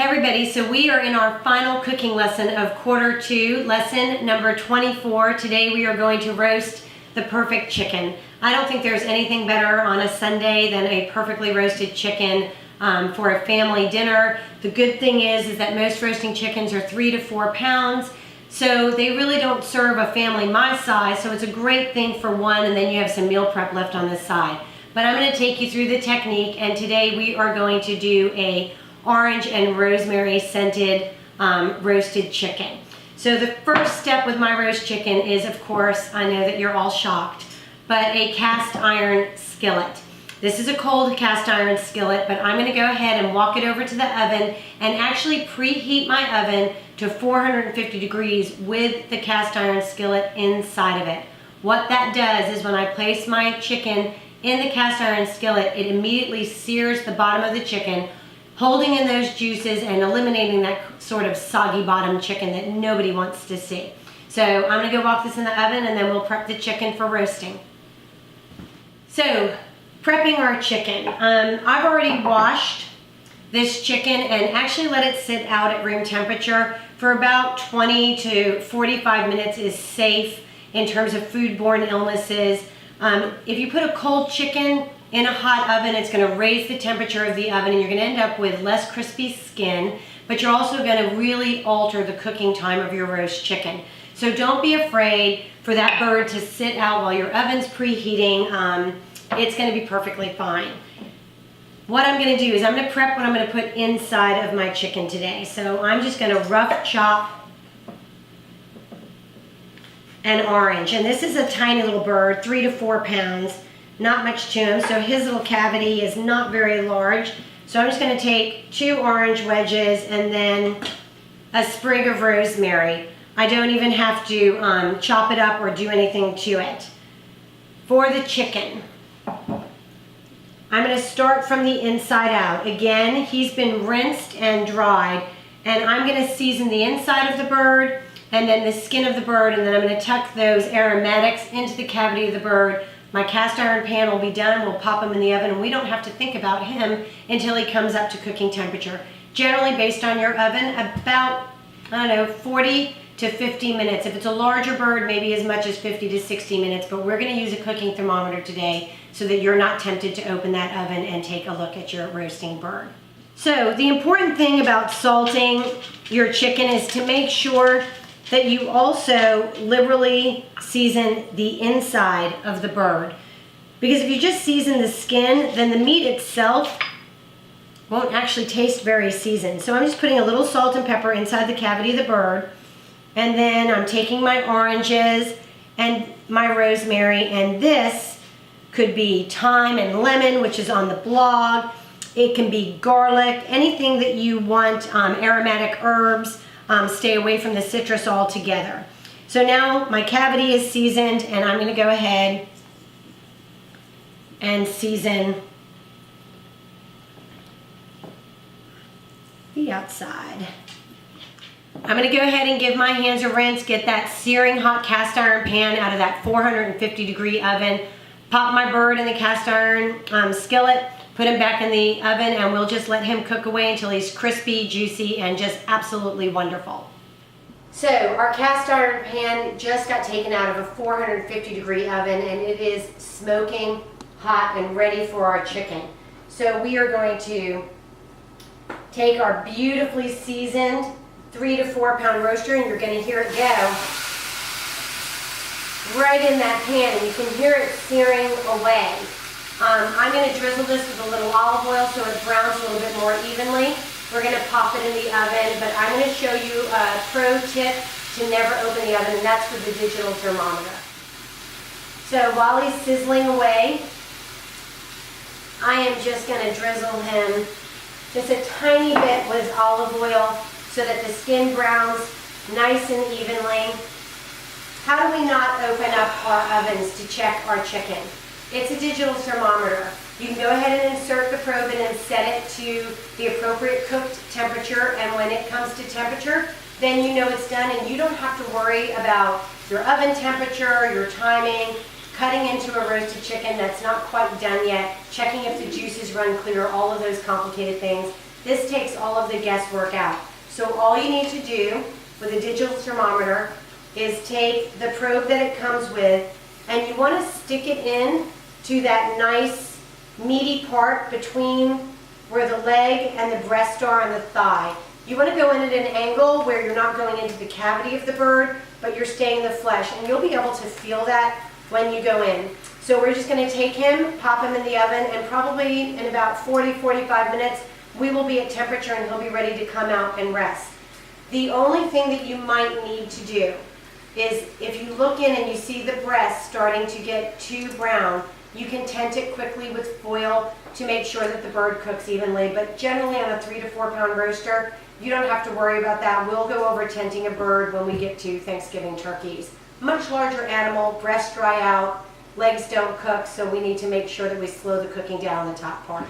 Hey everybody, so we are in our final cooking lesson of quarter 2, lesson number 24. Today we are going to roast the perfect chicken. I don't think there's anything better on a Sunday than a perfectly roasted chicken for a family dinner. The good thing is that most roasting chickens are 3 to 4 pounds, so they really don't serve a family my size, so it's a great thing for one, and then you have some meal prep left on this side. But I'm going to take you through the technique, and today we are going to do a orange and rosemary scented roasted chicken. So the first step with my roast chicken is, of course, I know that you're all shocked, but a cast iron skillet. This is a cold cast iron skillet, but I'm going to go ahead and walk it over to the oven and actually preheat my oven to 450 degrees with the cast iron skillet inside of it. What that does is when I place my chicken in the cast iron skillet, it immediately sears the bottom of the chicken, holding in those juices and eliminating that sort of soggy bottom chicken that nobody wants to see. So I'm gonna go walk this in the oven and then we'll prep the chicken for roasting. So, prepping our chicken. I've already washed this chicken and actually let it sit out at room temperature for about 20 to 45 minutes is safe in terms of foodborne illnesses. If you put a cold chicken in a hot oven, it's going to raise the temperature of the oven and you're going to end up with less crispy skin, but you're also going to really alter the cooking time of your roast chicken. So don't be afraid for that bird to sit out while your oven's preheating. It's going to be perfectly fine. What I'm going to do is I'm going to prep what I'm going to put inside of my chicken today. So I'm just going to rough chop an orange. And this is a tiny little bird, 3 to 4 pounds. Not much to him, so his little cavity is not very large. So I'm just going to take 2 orange wedges and then a sprig of rosemary. I don't even have to chop it up or do anything to it. For the chicken, I'm going to start from the inside out. Again, he's been rinsed and dried, and I'm going to season the inside of the bird and then the skin of the bird, and then I'm going to tuck those aromatics into the cavity of the bird. My cast iron pan will be done, we'll pop him in the oven, and we don't have to think about him until he comes up to cooking temperature. Generally, based on your oven, about, 40 to 50 minutes. If it's a larger bird, maybe as much as 50 to 60 minutes, but we're gonna use a cooking thermometer today so that you're not tempted to open that oven and take a look at your roasting bird. So the important thing about salting your chicken is to make sure that you also liberally season the inside of the bird. Because if you just season the skin, then the meat itself won't actually taste very seasoned. So I'm just putting a little salt and pepper inside the cavity of the bird, and then I'm taking my oranges and my rosemary, and this could be thyme and lemon, which is on the blog. It can be garlic, anything that you want, aromatic herbs. Stay away from the citrus altogether. So now my cavity is seasoned, and I'm going to go ahead and season the outside. I'm going to go ahead and give my hands a rinse, get that searing hot cast iron pan out of that 450 degree oven, pop my bird in the cast iron skillet, put him back in the oven, and we'll just let him cook away until he's crispy, juicy, and just absolutely wonderful. So our cast iron pan just got taken out of a 450 degree oven, and it is smoking hot and ready for our chicken. So we are going to take our beautifully seasoned 3 to 4 pound roaster, and you're going to hear it go right in that pan, and you can hear it searing away. I'm going to drizzle this with a little olive oil so it browns a little bit more evenly. We're going to pop it in the oven, but I'm going to show you a pro tip to never open the oven, and that's with the digital thermometer. So while he's sizzling away, I am just going to drizzle him just a tiny bit with olive oil so that the skin browns nice and evenly. How do we not open up our ovens to check our chicken? It's a digital thermometer. You can go ahead and insert the probe in and set it to the appropriate cooked temperature, and when it comes to temperature, then you know it's done, and you don't have to worry about your oven temperature, your timing, cutting into a roasted chicken that's not quite done yet, checking if the juices run clear, all of those complicated things. This takes all of the guesswork out. So all you need to do with a digital thermometer is take the probe that it comes with, and you want to stick it in to that nice meaty part between where the leg and the breast are and the thigh. You want to go in at an angle where you're not going into the cavity of the bird, but you're staying in the flesh, and you'll be able to feel that when you go in. So we're just going to take him, pop him in the oven, and probably in about 40-45 minutes, we will be at temperature and he'll be ready to come out and rest. The only thing that you might need to do is if you look in and you see the breast starting to get too brown, you can tent it quickly with foil to make sure that the bird cooks evenly. But generally on a 3 to 4 pound roaster, you don't have to worry about that. We'll go over tenting a bird when we get to Thanksgiving turkeys. Much larger animal, breasts dry out, legs don't cook, so we need to make sure that we slow the cooking down the top part.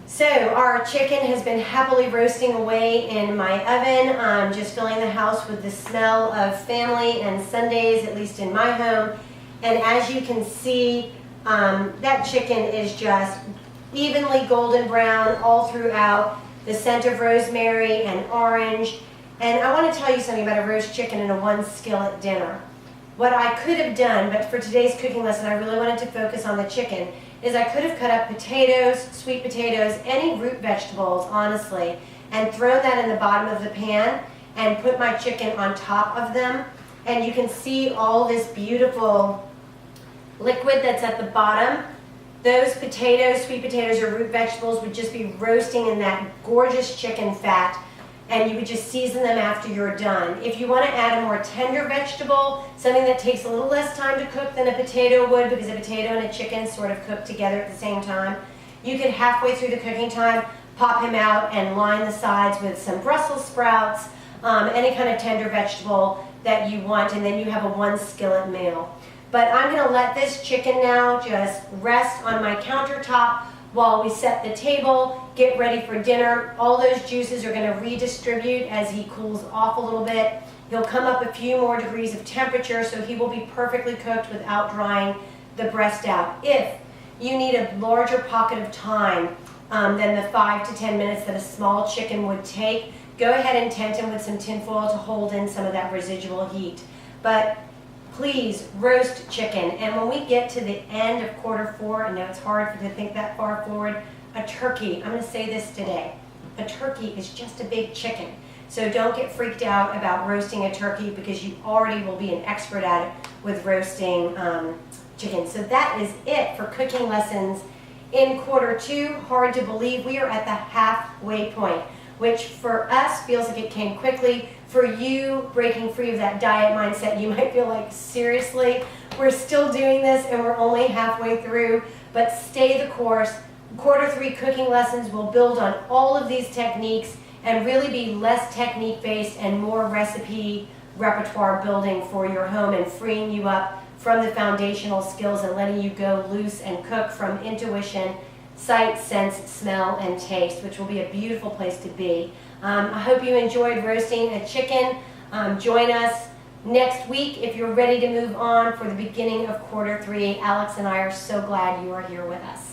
So our chicken has been happily roasting away in my oven, just filling the house with the smell of family and Sundays, at least in my home. And as you can see, that chicken is just evenly golden brown all throughout, the scent of rosemary and orange. And I want to tell you something about a roast chicken and a one skillet dinner. What I could have done, but for today's cooking lesson I really wanted to focus on the chicken, is I could have cut up potatoes, sweet potatoes, any root vegetables, honestly, and thrown that in the bottom of the pan and put my chicken on top of them. And you can see all this beautiful liquid that's at the bottom. Those potatoes, sweet potatoes or root vegetables would just be roasting in that gorgeous chicken fat, and you would just season them after you're done. If you want to add a more tender vegetable, something that takes a little less time to cook than a potato would, because a potato and a chicken sort of cook together at the same time, you could halfway through the cooking time pop him out and line the sides with some Brussels sprouts, any kind of tender vegetable that you want, and then you have a one skillet meal. But I'm going to let this chicken now just rest on my countertop while we set the table, get ready for dinner. All those juices are going to redistribute as he cools off a little bit. He'll come up a few more degrees of temperature, so he will be perfectly cooked without drying the breast out. If you need a larger pocket of time than the 5 to 10 minutes that a small chicken would take, go ahead and tent him with some tin foil to hold in some of that residual heat. But please roast chicken. And when we get to the end of Q4, I know it's hard to think that far forward, a turkey, I'm going to say this today, a turkey is just a big chicken. So don't get freaked out about roasting a turkey, because you already will be an expert at it with roasting chicken. So that is it for cooking lessons in Q2. Hard to believe we are at the halfway point, which for us feels like it came quickly. For you, breaking free of that diet mindset, you might feel like, seriously, we're still doing this and we're only halfway through. But stay the course. Q3 cooking lessons will build on all of these techniques and really be less technique based and more recipe repertoire building for your home, and freeing you up from the foundational skills and letting you go loose and cook from intuition, sight, sense, smell, and taste, which will be a beautiful place to be. I hope you enjoyed roasting a chicken. Join us next week if you're ready to move on for the beginning of Q3. Alex and I are so glad you are here with us.